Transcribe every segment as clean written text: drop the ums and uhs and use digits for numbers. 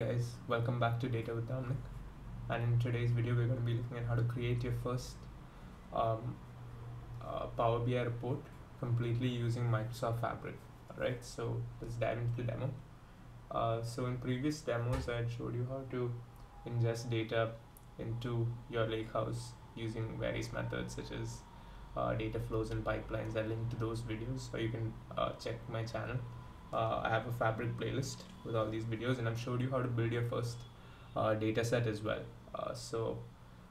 Guys, welcome back to Data with Dominic, and in today's video we're going to be looking at how to create your first um, Power BI report completely using Microsoft Fabric. Alright, so let's dive into the demo. So in previous demos I had showed you how to ingest data into your lakehouse using various methods such as data flows and pipelines. I linked to those videos, so you can check my channel. I have a Fabric playlist with all these videos, and I've showed you how to build your first data set as well. So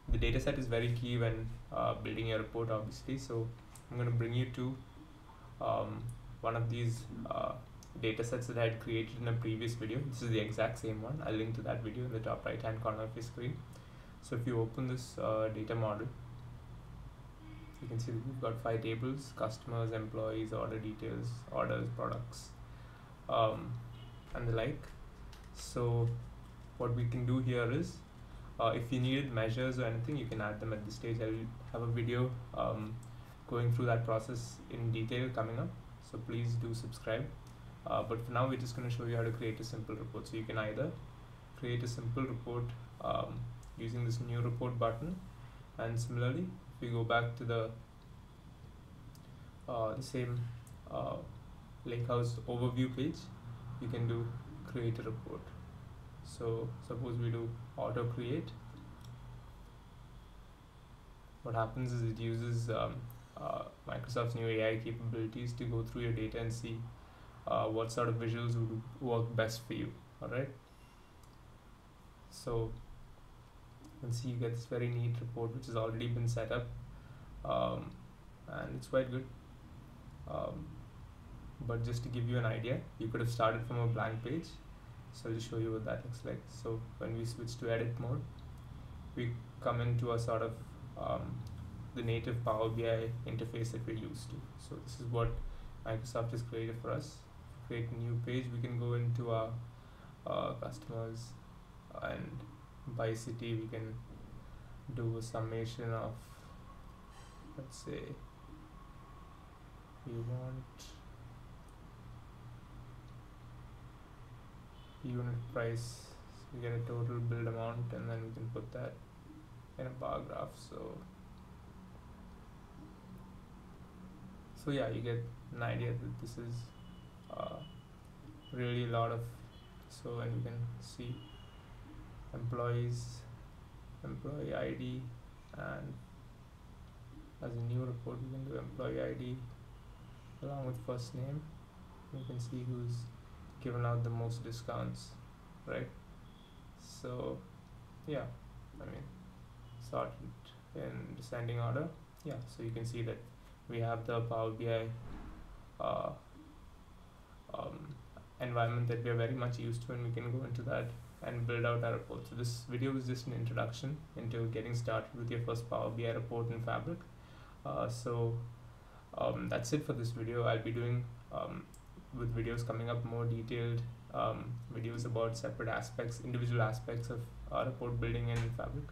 the data set is very key when building your report, obviously. So I'm going to bring you to one of these data sets that I had created in a previous video. This is the exact same one. I'll link to that video in the top right hand corner of your screen. So if you open this data model, you can see that we've got 5 tables: customers, employees, order details, orders, products, and the like. So what we can do here is if you needed measures or anything, you can add them at this stage. I'll have a video going through that process in detail coming up, so please do subscribe. But for now we're just going to show you how to create a simple report. So you can either create a simple report using this new report button, and similarly if we go back to the same Lakehouse overview page, you can do create a report. So suppose we do auto create. What happens is it uses Microsoft's new AI capabilities to go through your data and see what sort of visuals would work best for you. Alright, so you can see you get this very neat report which has already been set up, and it's quite good. But just to give you an idea, you could have started from a blank page. So I'll just show you what that looks like. So when we switch to edit mode, we come into a sort of the native Power BI interface that we're used to. So this is what Microsoft has created for us. To create a new page, we can go into our customers, and by city we can do a summation of, let's say we want unit price, so we get a total build amount, and then we can put that in a bar graph. So yeah, you get an idea that this is really a lot of. So and you can see employees, employee ID, and as a new report we can do employee ID along with first name. You can see who's given out the most discounts, right? So yeah, I mean, sort it in descending order. Yeah, so you can see that we have the Power BI environment that we are very much used to, and we can go into that and build out our report. So this video was just an introduction into getting started with your first Power BI report in Fabric. That's it for this video. I'll be doing with videos coming up more detailed videos about separate aspects, individual aspects of report building in Fabric.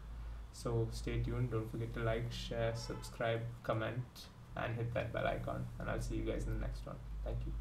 So stay tuned. Don't forget to like, share, subscribe, comment, and hit that bell icon, and I'll see you guys in the next one. Thank you.